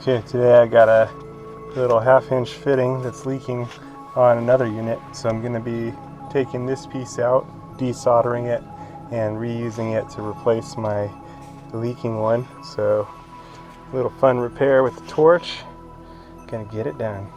Okay, today I got a little 1/2-inch fitting that's leaking on another unit, so I'm going to be taking this piece out, desoldering it, and reusing it to replace my leaking one. So a little fun repair with the torch. Gonna get it done.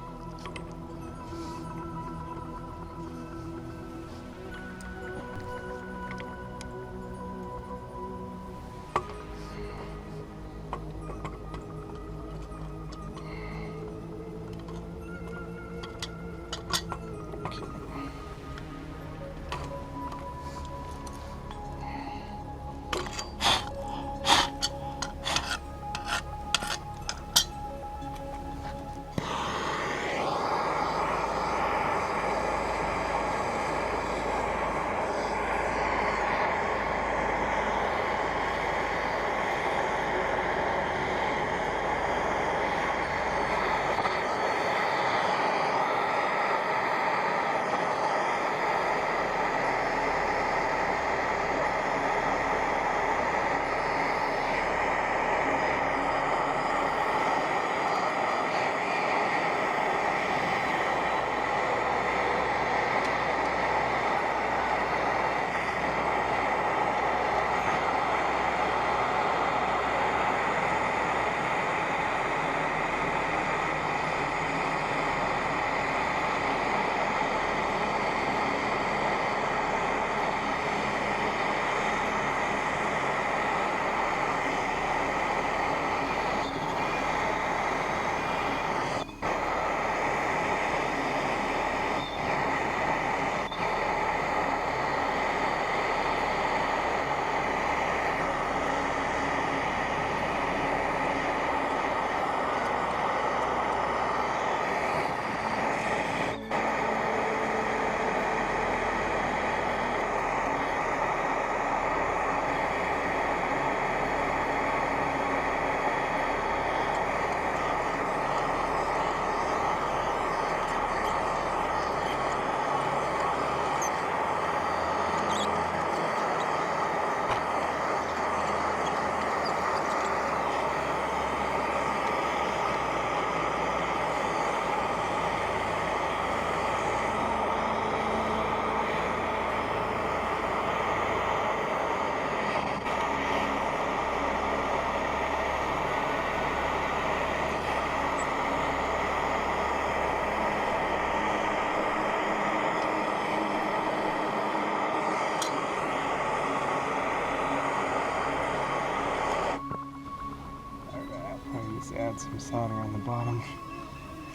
Add some solder on the bottom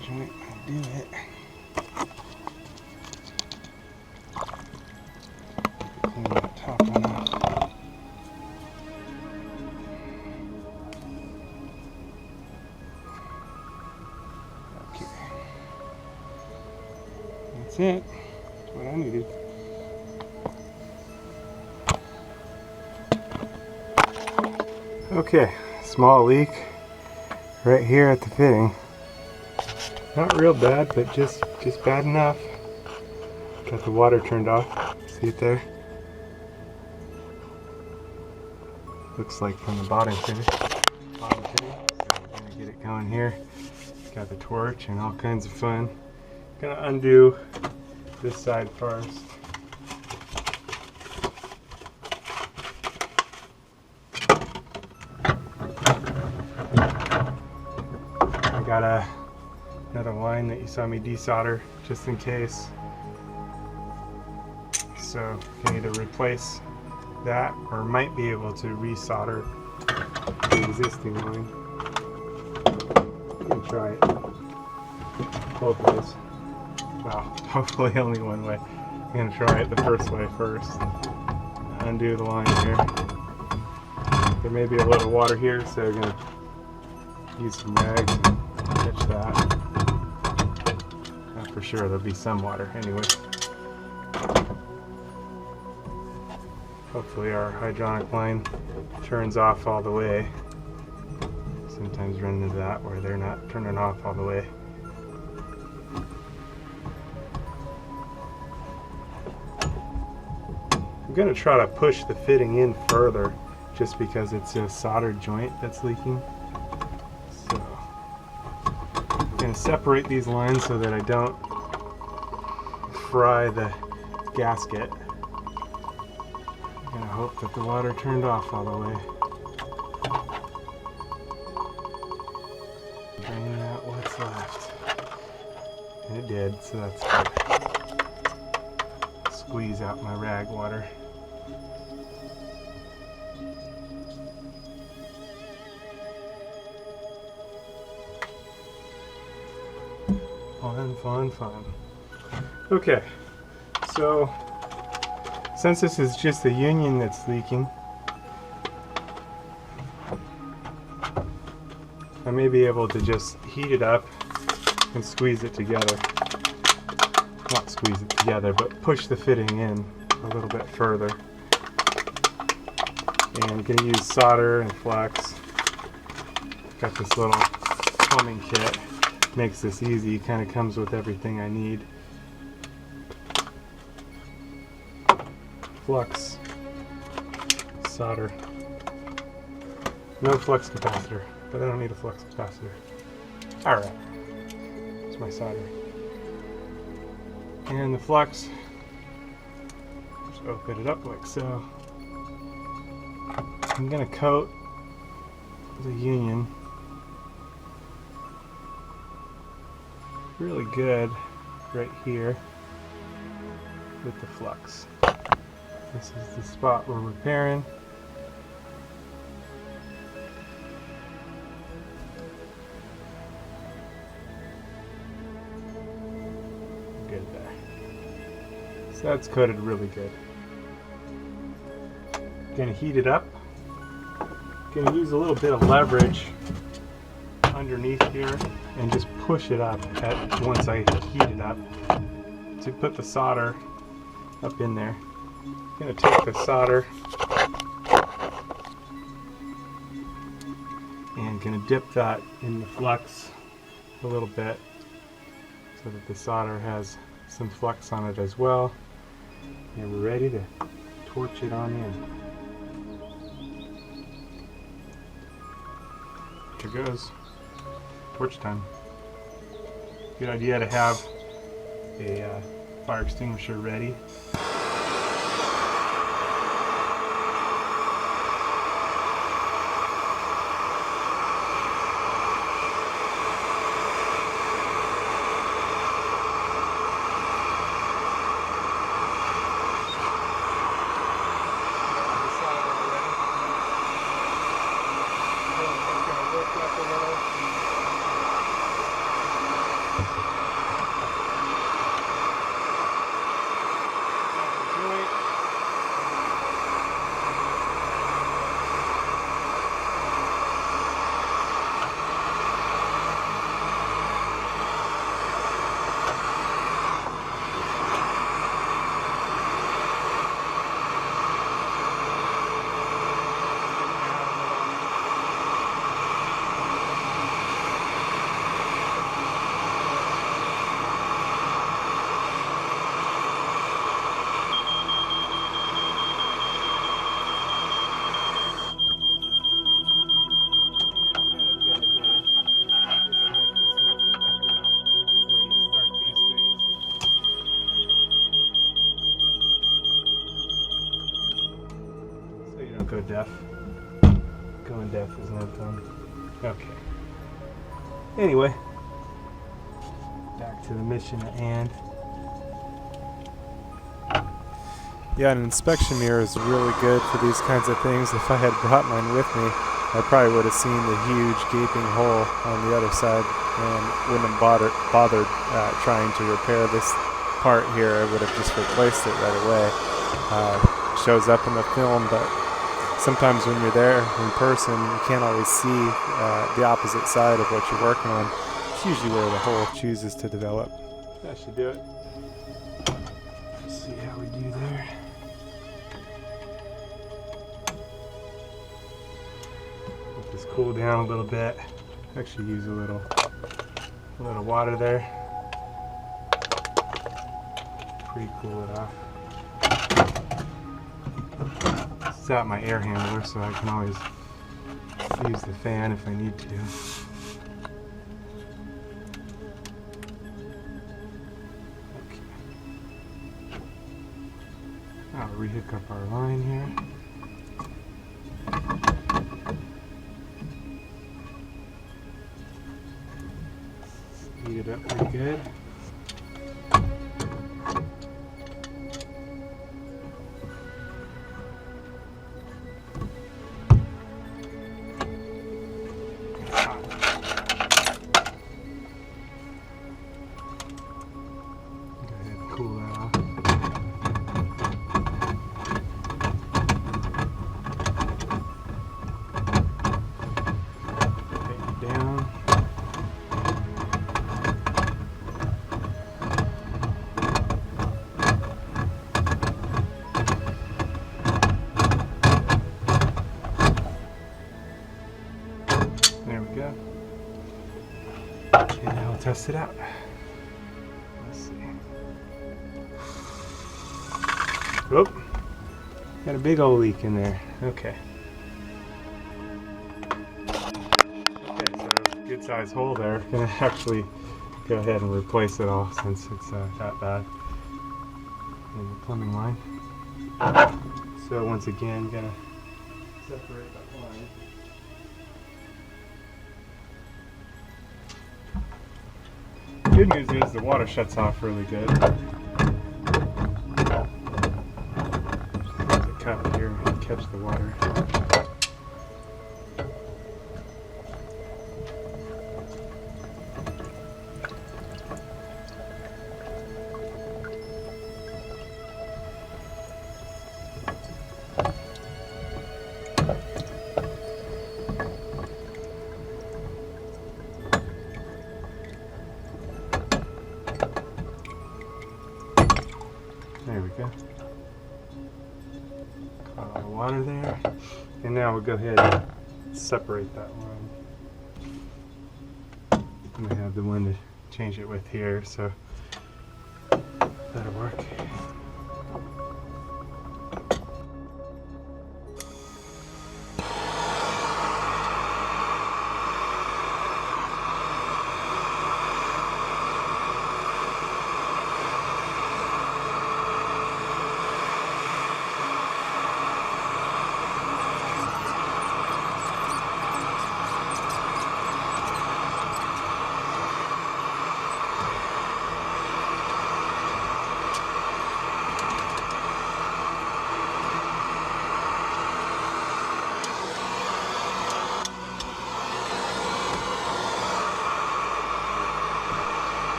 joint and do it. Clean that top one up. Okay. That's it. That's what I needed. Okay, small leak right here at the fitting. Not real bad, but just bad enough. Got the water turned off. See it there? Looks like from the bottom fitting. So I'm gonna get it going here. Got the torch and all kinds of fun. Gonna undo this side first. Got another line that you saw me desolder just in case. So you need to replace that, or might be able to resolder the existing line. You can try it both ways. Well, hopefully only one way. I'm gonna try it the first way first. Undo the line here. There may be a little water here, so I'm gonna use some rags and catch that. For sure there'll be some water anyway. Hopefully our hydronic line turns off all the way. Sometimes run into that where they're not turning off all the way. I'm going to try to push the fitting in further just because it's a soldered joint that's leaking. So going to separate these lines so that I don't fry the gasket. I'm going to hope that the water turned off all the way. Drain out what's left. And it did, so that's good. Squeeze out my rag water. Fun, fun, fun. Okay, so since this is just the union that's leaking, I may be able to just heat it up and squeeze it together. Not squeeze it together, but push the fitting in a little bit further. And I'm going to use solder and flux. Got this little plumbing kit. Makes this easy, kind of comes with everything I need. Flux, solder, no flux capacitor, but I don't need a flux capacitor. Alright, that's my solder. And the flux, just open it up like so. I'm going to coat the union really good right here with the flux. This is the spot we're repairing. Good there. So that's coated really good. Gonna heat it up. Gonna use a little bit of leverage underneath here and just push it up once I heat it up to put the solder up in there. I'm going to take the solder and going to dip that in the flux a little bit so that the solder has some flux on it as well. And we're ready to torch it on in. Here goes. Torch time. Good idea to have a fire extinguisher ready. Go deaf. Going deaf is no fun. Okay. Anyway, back to the mission at hand. Yeah, an inspection mirror is really good for these kinds of things. If I had brought mine with me, I probably would have seen the huge gaping hole on the other side and wouldn't have bothered trying to repair this part here. I would have just replaced it right away. Shows up in the film, but sometimes when you're there in person, you can't always see the opposite side of what you're working on. It's usually where the hole chooses to develop. That should do it. Let's see how we do there. Let this cool down a little bit. Actually use a little water there. Pre-cool it off. It's out my air handler, so I can always use the fan if I need to. I'll rehook up our line here. Heat it up pretty good. Cool that off. Take it down. There we go. And now we'll test it out. Let's see. Oop, got a big old leak in there. Okay. Okay, so good size hole there. Gonna actually go ahead and replace it all since it's that bad. And the plumbing line. So once again, gonna separate that line. Good news is the water shuts off really good. Cup here and catch the water. There we go. Caught all the water there. And now we'll go ahead and separate that line. I'm gonna have the one to change it with here, so that'll work.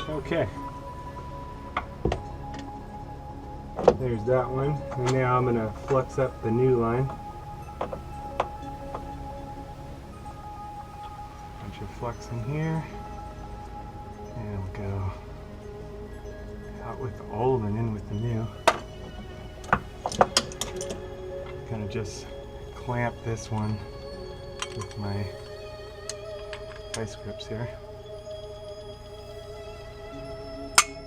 Okay, there's that one, and now I'm going to flux up the new line. Bunch of flux in here, and we'll go out with the old and in with the new. Gonna just clamp this one with my vice grips here.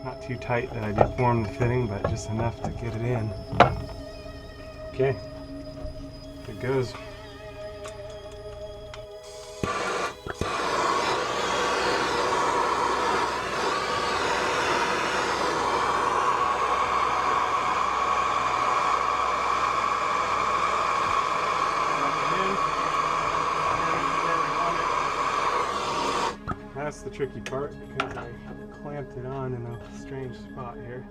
Not too tight that I deform the fitting, but just enough to get it in. Okay, it goes. That's the tricky part because I clamped it on in a strange spot here.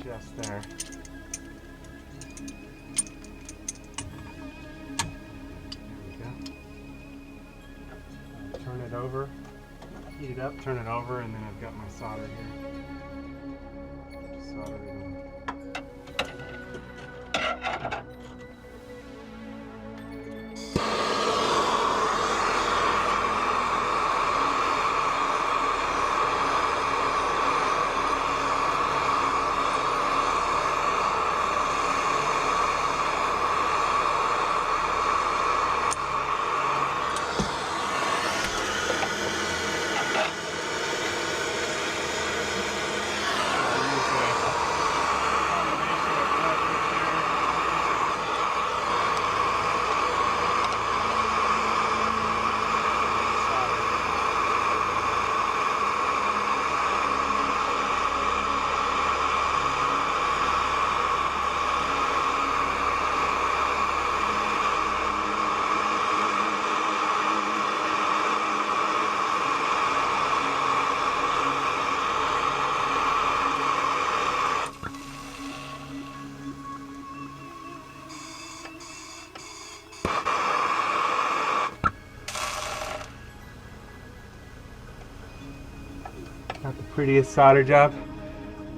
Just there. There we go. Turn it over, heat it up, turn it over, and then I've got my solder here. Just solder it on. prettiest solder job,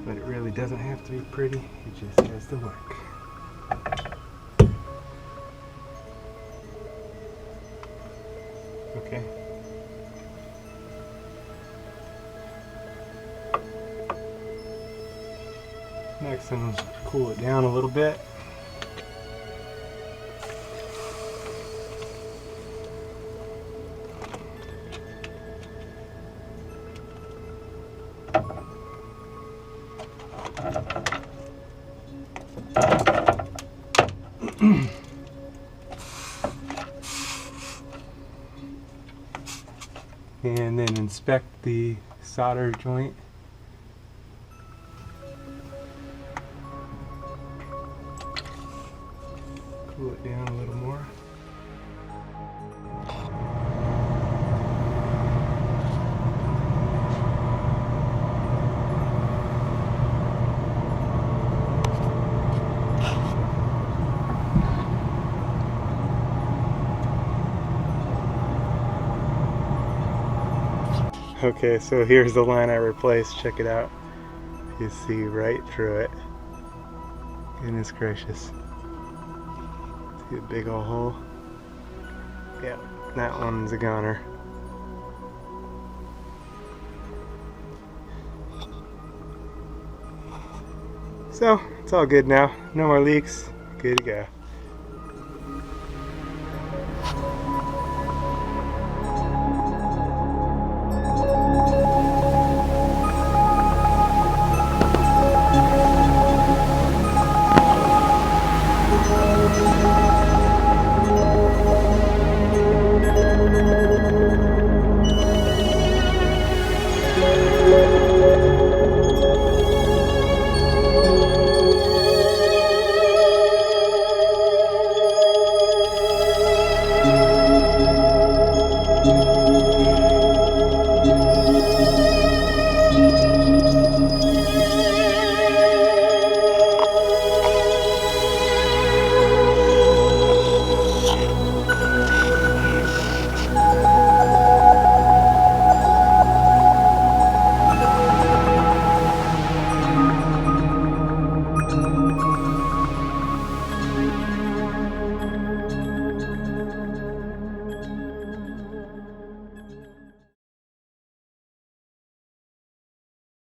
but it really doesn't have to be pretty, it just has to work. Okay. Next, I'm going to cool it down a little bit. And then inspect the solder joint. Cool it down a little more. Okay, so here's the line I replaced. Check it out. You see right through it. Goodness gracious. See a big old hole? Yeah, that one's a goner. So, it's all good now. No more leaks. Good to go.